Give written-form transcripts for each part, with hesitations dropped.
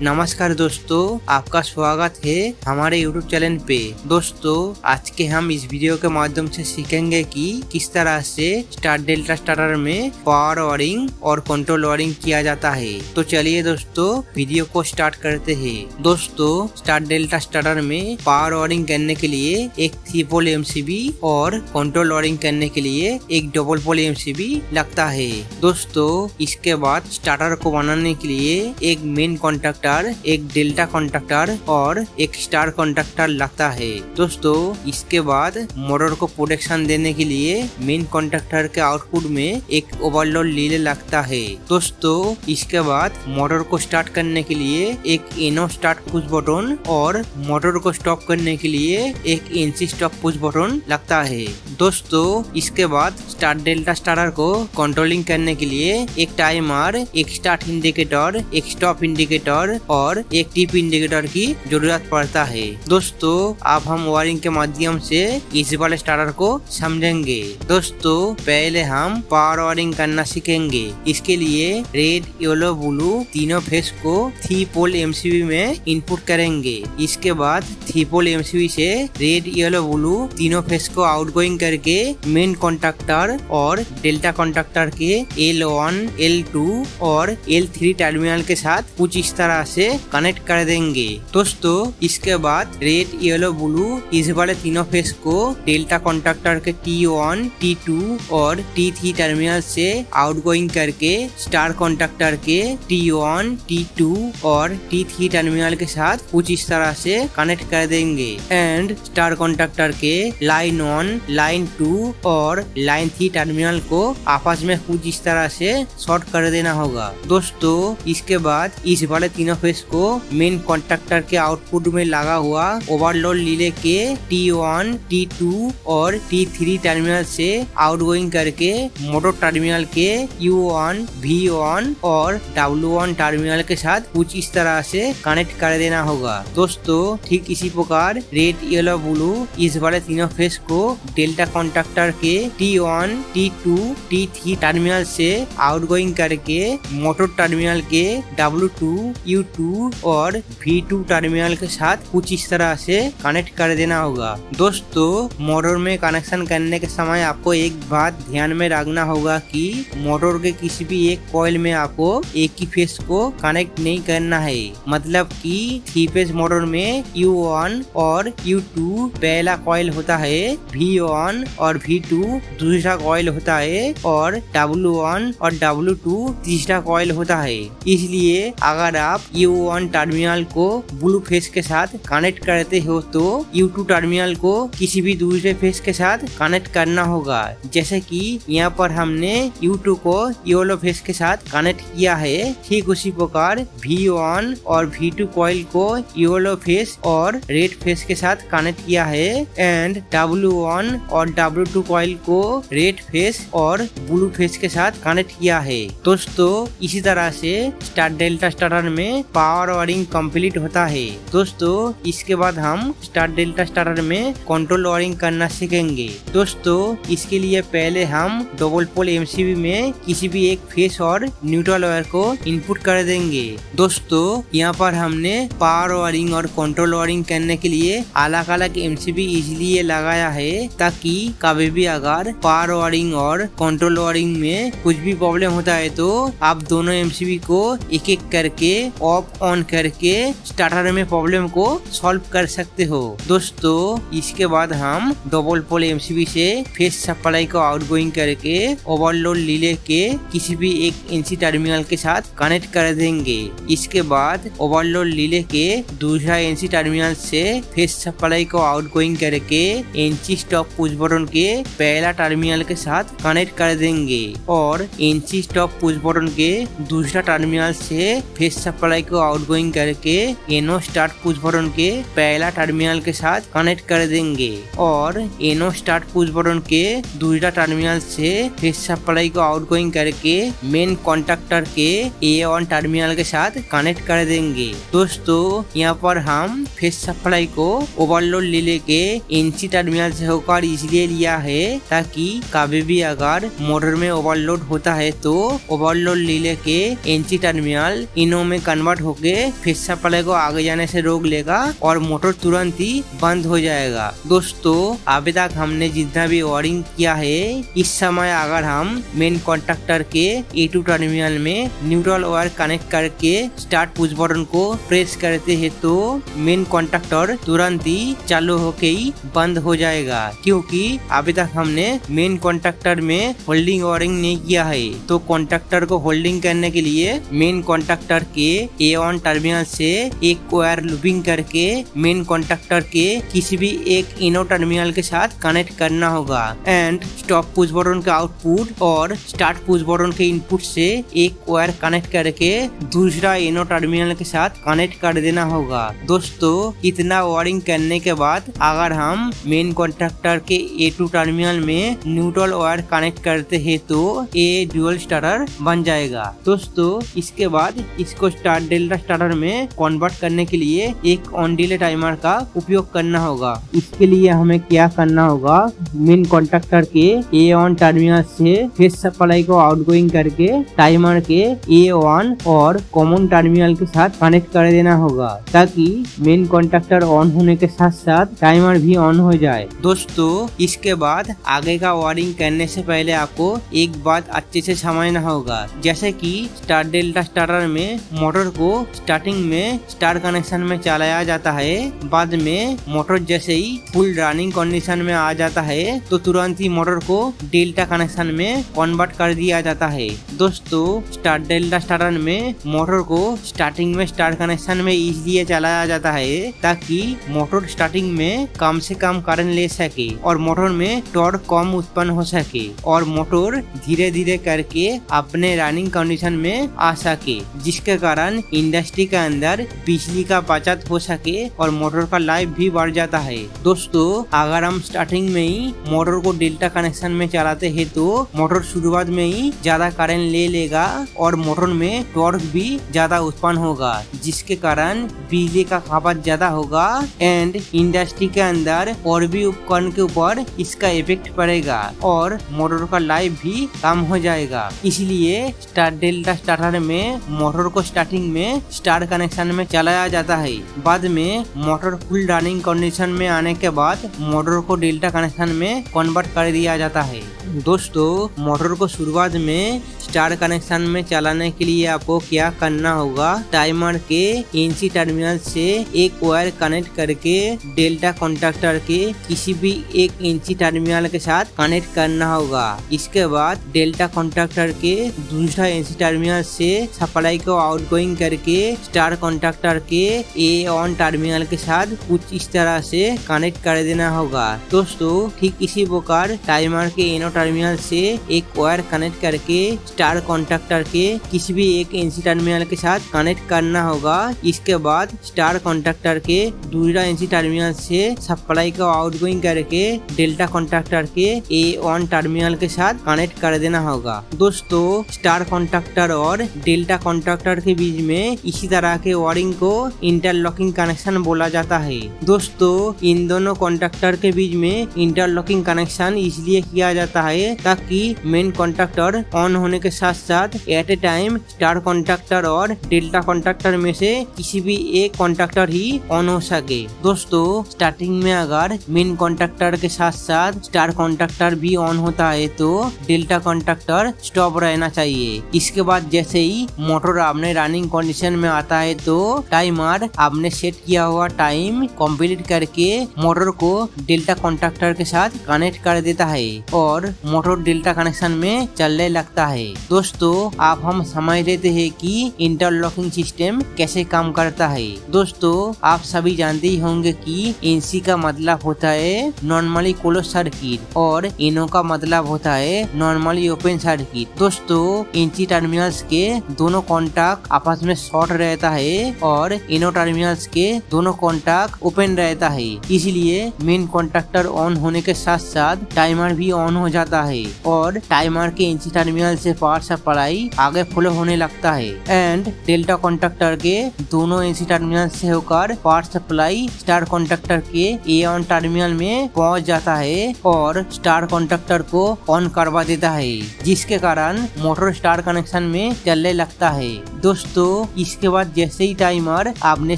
नमस्कार दोस्तों, आपका स्वागत है हमारे YouTube चैनल पे। दोस्तों, आज के हम इस वीडियो के माध्यम से सीखेंगे कि किस तरह से स्टार डेल्टा स्टार्टर में पावर वायरिंग और कंट्रोल वायरिंग किया जाता है। तो चलिए दोस्तों, वीडियो को स्टार्ट करते हैं। दोस्तों, स्टार डेल्टा स्टार्टर में पावर वायरिंग करने के लिए एक 3 पोल MCB और कंट्रोल वायरिंग करने के लिए एक डबल पोल MCB लगता है। दोस्तों, इसके बाद स्टार्टर को बनाने के लिए एक मेन कॉन्टैक्टर, एक डेल्टा कॉन्टैक्टर और एक स्टार कॉन्टैक्टर लगता है। दोस्तों, इसके बाद मोटर को प्रोटेक्शन देने के लिए मेन कॉन्टैक्टर के आउटपुट में एक ओवरलोड रिले लगता है। दोस्तों, इसके बाद मोटर को स्टार्ट करने के लिए एक एनो स्टार्ट पुश बटन और मोटर को स्टॉप करने के लिए एक NC स्टॉप पुश बटन लगता है। दोस्तों, इसके बाद स्टार डेल्टा स्टार्टर को कंट्रोलिंग करने के लिए एक टाइमर, एक स्टार्ट इंडिकेटर, एक स्टॉप इंडिकेटर और एक टिप इंडिकेटर की जरूरत पड़ता है। दोस्तों, अब हम वायरिंग के माध्यम से इस वाले स्टार्टर को समझेंगे। दोस्तों, पहले हम पावर वायरिंग करना सीखेंगे। इसके लिए रेड, येलो, ब्लू तीनों फेस को 3 पोल MCB में इनपुट करेंगे। इसके बाद 3 पोल MCB से रेड, येलो, ब्लू तीनों फेस को आउटगोइंग करके मेन कॉन्टैक्टर और डेल्टा कॉन्टैक्टर के L1, L2 और L3 टर्मिनल के साथ कुछ इस तरह से कनेक्ट कर देंगे। दोस्तों, इसके बाद रेड, येलो, ब्लू इस वाले तीनों फेस को डेल्टा कॉन्टैक्टर के T1, T2 और T3 टर्मिनल से आउटगोइंग करके स्टार कॉन्टैक्टर के T1, T2 और T3 टर्मिनल के साथ कुछ इस तरह से कनेक्ट कर देंगे एंड स्टार कॉन्टैक्टर के लाइन 1, लाइन 2 और लाइन 3 टर्मिनल को आपस में कुछ इस तरह से शॉर्ट कर देना होगा। दोस्तों, इसके बाद इस वाले तीनों फेस को मेन कॉन्टैक्टर के आउटपुट में लगा हुआ ओवरलोड रिले के T1, T2 और T3 टर्मिनल से आउटगोइंग करके मोटर टर्मिनल के U1, V1 और W1 टर्मिनल के साथ कुछ इस तरह से कनेक्ट कर देना होगा। दोस्तों, ठीक इसी प्रकार रेड, येलो, ब्लू इस वाले तीनों फेस को डेल्टा कॉन्टैक्टर के T1, T2, T3 टर्मिनल से आउटगोइंग करके मोटर टर्मिनल के W2, U2 और V2 टर्मिनल के साथ कुछ इस तरह से कनेक्ट कर देना होगा। दोस्तों, मोटर में कनेक्शन करने के समय आपको एक बात ध्यान में रखना होगा कि मोटर के किसी भी एक कॉइल में आपको एक ही फेस को कनेक्ट नहीं करना है। मतलब कि 3 फेज मोटर में U1 और U2 पहला कॉइल होता है, V1 और V2 दूसरा कॉइल होता है और W1 और W2 तीसरा कॉइल होता है। इसलिए अगर आप U1 टर्मिनल को ब्लू फेस के साथ कनेक्ट करते हो तो U2 टर्मिनल को किसी भी दूसरे फेस के साथ कनेक्ट करना होगा। जैसे कि यहाँ पर हमने U2 को येलो फेस के साथ कनेक्ट किया है, ठीक उसी प्रकार V1 और V2 कॉइल को येलो फेस और रेड फेस के साथ कनेक्ट किया है एंड W1 और W2 कॉइल को रेड फेस और ब्लू फेस के साथ कनेक्ट किया है। दोस्तों, इसी तरह से स्टार डेल्टा स्टार्टर में पावर वायरिंग कंप्लीट होता है। दोस्तों, इसके बाद हम स्टार डेल्टा स्टार्टर में कंट्रोल वायरिंग करना सीखेंगे। दोस्तों, इसके लिए पहले हम डबल पोल MCB में किसी भी एक फेस और न्यूट्रल वायर को इनपुट कर देंगे। दोस्तों, यहाँ पर हमने पावर वायरिंग और कंट्रोल वायरिंग करने के लिए अलग अलग MCB इसलिए लगाया है ताकि कभी भी अगर पावर वायरिंग और कंट्रोल वायरिंग में कुछ भी प्रॉब्लम होता है तो आप दोनों MCB को एक एक करके ऑफ ऑन करके स्टार्टर में प्रॉब्लम को सॉल्व कर सकते हो। दोस्तों, इसके बाद हम डबल पोल MCB से फेस सप्लाई को आउटगोइंग करके ओवरलोड रिले के किसी भी एक NC टर्मिनल के साथ कनेक्ट कर देंगे। इसके बाद ओवरलोड रिले के दूसरा NC टर्मिनल से फेस सप्लाई को आउटगोइंग करके NC स्टॉप पुश बटन के पहला टर्मिनल के साथ कनेक्ट कर देंगे और NC स्टॉप पुश बटन के दूसरा टर्मिनल से फेस सप्लाई को आउटगोइंग करके एनो स्टार्ट पुश बटन के पहला टर्मिनल के साथ कनेक्ट कर देंगे और एनो स्टार्ट पुश बटन के दूसरा टर्मिनल से फेस सप्लाई को आउटगोइंग करके मेन कॉन्टैक्टर के A1 टर्मिनल के साथ कनेक्ट कर देंगे। दोस्तों, यहाँ पर हम फेस सप्लाई को ओवरलोड रिले के NC टर्मिनल से होकर इसलिए लिया है ताकि कभी भी अगर मोटर में ओवरलोड होता है तो ओवरलोड रिले के NC टर्मिनल इनो में कन्वर्ट कन्वर्ट होके फेज सप्लाई को आगे जाने से रोक लेगा और मोटर तुरंत ही बंद हो जाएगा। दोस्तों अभी तक हमने जितना भी वायरिंग किया है, इस समय अगर हम मेन कॉन्टैक्टर के A2 टर्मिनल में न्यूट्रल वायर कनेक्ट करके स्टार्ट पुश बटन को प्रेस करते हैं तो मेन कॉन्टैक्टर तुरंत ही चालू होके ही बंद हो जाएगा, क्योंकि अभी तक हमने मेन कॉन्टैक्टर में होल्डिंग वायरिंग नहीं किया है। तो कॉन्टैक्टर को होल्डिंग करने के लिए मेन कॉन्टैक्टर के A1 टर्मिनल से एक वायर लूपिंग करके मेन कॉन्टैक्टर के किसी भी एक इनो टर्मिनल के साथ कनेक्ट करना होगा एंड स्टॉप पुश बटन का आउटपुट और स्टार्ट पुश बटन के इनपुट से एक वायर कनेक्ट करके दूसरा इनो टर्मिनल के साथ कनेक्ट कर देना होगा। दोस्तों इतना वायरिंग करने के बाद अगर हम मेन कॉन्टैक्टर के A2 टर्मिनल में न्यूट्रल वायर कनेक्ट करते हैं तो ये ड्यूअल स्टार्टर बन जाएगा। दोस्तों इसके बाद इसको स्टार्ट डेल्टा स्टार्टर में कन्वर्ट करने के लिए एक ऑन डिले टाइमर का उपयोग करना होगा। इसके लिए हमें क्या करना होगा, मेन कॉन्टैक्टर के A1 टर्मिनल से फेज सप्लाई को आउटगोइंग करके टाइमर के A1 और कॉमन टर्मिनल के साथ कनेक्ट कर देना होगा, ताकि मेन कॉन्टैक्टर ऑन होने के साथ साथ टाइमर भी ऑन हो जाए। दोस्तों इसके बाद आगे का वायरिंग करने से पहले आपको एक बात अच्छे से समझना होगा, जैसे कि स्टार्ट डेल्टा स्टार्टर में मोटर को स्टार्टिंग में स्टार कनेक्शन में चलाया जाता है, बाद में मोटर जैसे ही फुल रनिंग कंडीशन में आ जाता है तो तुरंत ही मोटर को डेल्टा कनेक्शन में कन्वर्ट कर दिया जाता है। दोस्तों स्टार्ट डेल्टा स्टार्टर में मोटर को स्टार्टिंग में स्टार कनेक्शन में इसलिए चलाया जाता है ताकि मोटर स्टार्टिंग में कम से कम करंट ले सके और मोटर में टॉर्क कम उत्पन्न हो सके और मोटर धीरे धीरे करके अपने रनिंग कंडीशन में आ सके, जिसके कारण इंडस्ट्री के अंदर बिजली का बचत हो सके और मोटर का लाइफ भी बढ़ जाता है। दोस्तों अगर हम स्टार्टिंग में ही मोटर को डेल्टा कनेक्शन में चलाते हैं तो मोटर शुरुआत में ही ज्यादा करंट ले लेगा और मोटर में टॉर्क भी ज्यादा उत्पन्न होगा, जिसके कारण बिजली का खपत ज्यादा होगा एंड इंडस्ट्री के अंदर और भी उपकरण के ऊपर इसका इफेक्ट पड़ेगा और मोटर का लाइफ भी कम हो जाएगा। इसलिए स्टार्ट डेल्टा स्टार्टर में मोटर को स्टार्टिंग में स्टार कनेक्शन में चलाया जाता है, बाद में मोटर फुल रनिंग कंडीशन में आने के बाद मोटर को डेल्टा कनेक्शन में कन्वर्ट कर दिया जाता है। दोस्तों मोटर को शुरुआत में स्टार कनेक्शन में चलाने के लिए आपको क्या करना होगा, टाइमर के एनसी टर्मिनल से एक वायर कनेक्ट करके डेल्टा कॉन्टैक्टर के किसी भी एक एनसी टर्मिनल के साथ कनेक्ट करना होगा। इसके बाद डेल्टा कॉन्टैक्टर के दूसरा एनसी टर्मिनल से सप्लाई को आउटगोइंग करके स्टार कॉन्टैक्टर के A1 टर्मिनल के साथ कुछ इस तरह से कनेक्ट कर देना होगा। दोस्तों ठीक इसी प्रकार टाइमर के एनो टर्मिनल से एक वायर कनेक्ट करके स्टार कॉन्टैक्टर के किसी भी एक एनसी टर्मिनल के साथ कनेक्ट करना होगा। इसके बाद स्टार कॉन्टैक्टर के दूसरा एनसी टर्मिनल से सप्लाई को आउटगोइंग करके डेल्टा कॉन्टैक्टर के A1 टर्मिनल के साथ कनेक्ट कर देना होगा। दोस्तों स्टार कॉन्टैक्टर और डेल्टा कॉन्टैक्टर के बीच में इसी तरह के वायरिंग को इंटरलॉकिंग कनेक्शन बोला जाता है। दोस्तों इन दोनों कॉन्टैक्टर के बीच में इंटरलॉकिंग कनेक्शन इसलिए किया जाता है ताकि मेन कॉन्टैक्टर ऑन होने के साथ साथ at a time star contactor और डेल्टा कॉन्टैक्टर में से किसी भी एक कॉन्टैक्टर ही ऑन हो सके। दोस्तों स्टार्टिंग में अगर मेन कॉन्टैक्टर के साथ साथ स्टार कॉन्टैक्टर भी ऑन होता है तो डेल्टा कॉन्टैक्टर स्टॉप रहना चाहिए। इसके बाद जैसे ही मोटर अपने रनिंग कंडीशन में आता है तो टाइमर आपने सेट किया हुआ टाइम कंप्लीट करके मोटर को डेल्टा कॉन्टैक्टर के साथ कनेक्ट कर देता है और मोटर डेल्टा कनेक्शन में चलने लगता है। दोस्तों आप हम समझ लेते हैं कि इंटरलॉकिंग सिस्टम कैसे काम करता है। दोस्तों आप सभी जानते ही होंगे कि एनसी का मतलब होता है नॉर्मली क्लोज सर्किट और इनो का मतलब होता है नॉर्मली ओपन सर्किट। दोस्तों एनसी टर्मिनल्स के दोनों कॉन्टैक्ट आपस में शॉर्ट रहता है और इनो टर्मिनल्स के दोनों कॉन्टैक्ट ओपन रहता है, इसलिए मेन कॉन्टैक्टर ऑन होने के साथ साथ टाइमर भी ऑन हो जाता है और टाइमर के एनसी टर्मिनल से पास पावर सप्लाई आगे फ्लो होने लगता है एंड डेल्टा कॉन्टैक्टर के दोनों एसी टर्मिनल से होकर पावर सप्लाई स्टार कॉन्टैक्टर के A1 टर्मिनल में पहुंच जाता है और स्टार कॉन्टैक्टर को ऑन करवा देता है, जिसके कारण मोटर स्टार कनेक्शन में चलने लगता है। दोस्तों इसके बाद जैसे ही टाइमर आपने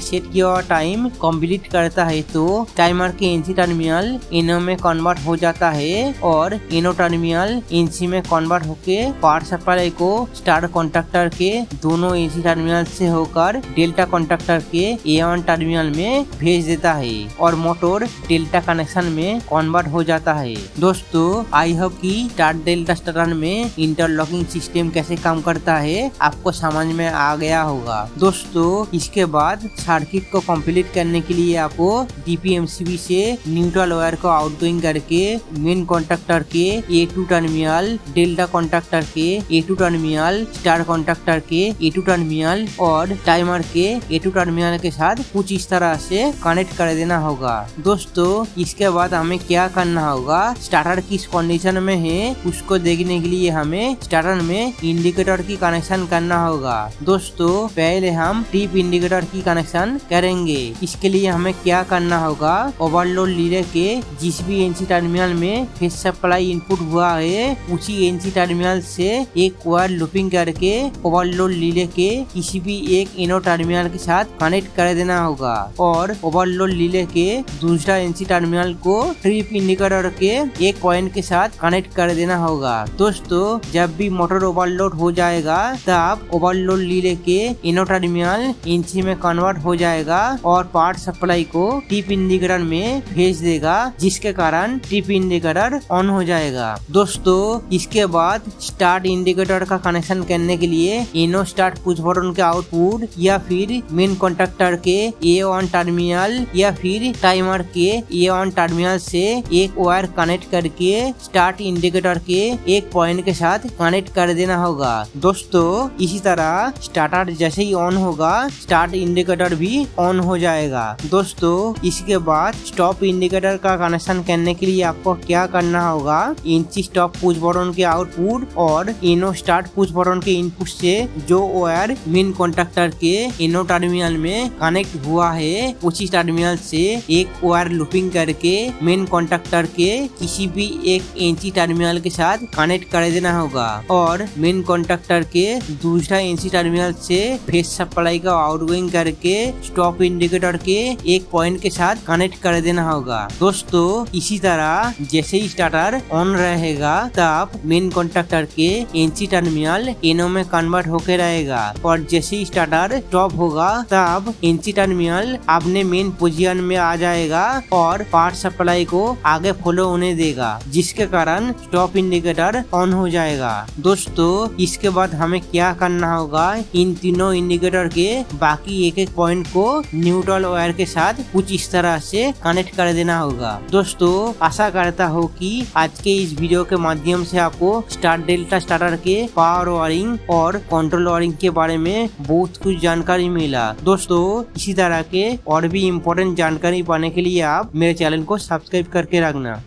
सेट किया हुआ टाइम कंप्लीट करता है तो टाइमर के एनसी टर्मिनल एनओ में कन्वर्ट हो जाता है और एनओ टर्मिनल एनसी में कन्वर्ट होके पावर सप्लाई को स्टार कॉन्टैक्टर के दोनों एसी टर्मिनल से होकर डेल्टा कॉन्टैक्टर के A1 टर्मिनल में भेज देता है और मोटर डेल्टा कनेक्शन में कन्वर्ट हो जाता है। दोस्तों आई होप कि स्टार डेल्टा स्टार्टर में इंटरलॉकिंग सिस्टम कैसे काम करता है आपको समझ में आ गया होगा। दोस्तों इसके बाद सर्किट को कंप्लीट करने के लिए आपको DPMCB से न्यूट्रल वायर को आउटगोइंग करके मेन कॉन्टैक्टर के A2 टर्मिनल, डेल्टा कॉन्टैक्टर के A2 टर्मिनल, स्टार कॉन्टैक्टर के A2 टर्मिनल और टाइमर के A2 टर्मिनल के साथ कुछ इस तरह से कनेक्ट कर देना होगा। दोस्तों इसके बाद हमें क्या करना होगा, स्टार्टर किस कंडीशन में है उसको देखने के लिए हमें स्टार्टर में इंडिकेटर की कनेक्शन करना होगा। दोस्तों पहले हम ट्रिप इंडिकेटर की कनेक्शन करेंगे। इसके लिए हमें क्या करना होगा, ओवरलोड रिले के जिस भी एनसी टर्मिनल में फेज सप्लाई इनपुट हुआ है उसी एनसी टर्मिनल से एक वायर लूपिंग करके ओवरलोड रिले के किसी भी एक एनओ टर्मिनल के साथ कनेक्ट कर देना होगा और ओवरलोड रिले के दूसरा एनसी टर्मिनल को ट्रिप इंडिकेटर के एक पॉइंट के साथ कनेक्ट कर देना होगा। दोस्तों जब भी मोटर ओवरलोड हो जाएगा तब ओवरलोड रिले के एनओ टर्मिनल एनसी में कन्वर्ट हो जाएगा और पावर सप्लाई को ट्रिप इंडिकेटर में भेज देगा, जिसके कारण ट्रिप इंडिकेटर ऑन हो जाएगा। दोस्तों इसके बाद स्टार्ट इंडिकेटर का कनेक्शन करने के लिए एनओ स्टार्ट पुश बटन के आउटपुट या फिर मेन कॉन्टैक्टर के A1 टर्मिनल या फिर टाइमर के A1 टर्मिनल से एक वायर कनेक्ट करके स्टार्ट इंडिकेटर के एक पॉइंट के साथ कनेक्ट कर देना होगा। दोस्तों इसी तरह स्टार्टर जैसे ही ऑन होगा स्टार्ट इंडिकेटर भी ऑन हो जाएगा। दोस्तों इसके बाद स्टॉप इंडिकेटर का कनेक्शन करने के लिए आपको क्या करना होगा, एनसी स्टॉप पुश बटन के आउटपुट और एनओ स्टार्ट पुश बटन के इनपुट से जो वायर मेन कॉन्टैक्टर के एनओ टर्मिनल में कनेक्ट हुआ है उसी टर्मिनल से एक वायर लूपिंग करके मेन कॉन्टैक्टर के किसी भी एक एनसी टर्मिनल के साथ कनेक्ट कर देना होगा और मेन कॉन्टैक्टर के दूसरा एनसी टर्मिनल से फेज सप्लाई का आउटगोइंग करके स्टॉप इंडिकेटर के एक पॉइंट के साथ कनेक्ट कर देना होगा। दोस्तों इसी तरह जैसे ही स्टार्टर ऑन रहेगा तब मेन कॉन्टैक्टर के एनसी टर्मिनल एनओ में कन्वर्ट होकर रहेगा और जैसे ही स्टार्टर स्टॉप होगा तब एनसी टर्मिनल अपने मेन पोजीशन में आ जाएगा और पावर सप्लाई को आगे फ्लो होने देगा, जिसके कारण स्टॉप इंडिकेटर ऑन हो जाएगा। दोस्तों इसके बाद हमें क्या करना होगा, इन तीनों इंडिकेटर के बाकी एक एक पॉइंट को न्यूट्रल वायर के साथ कुछ इस तरह से कनेक्ट कर देना होगा। दोस्तों आशा करता हूँ कि आज के इस वीडियो के माध्यम से आपको स्टार डेल्टा स्टार्टर के पावर वायरिंग और कंट्रोल वायरिंग के बारे में बहुत कुछ जानकारी मिला। दोस्तों इसी तरह के और भी इम्पोर्टेंट जानकारी पाने के लिए आप मेरे चैनल को सब्सक्राइब करके रखना।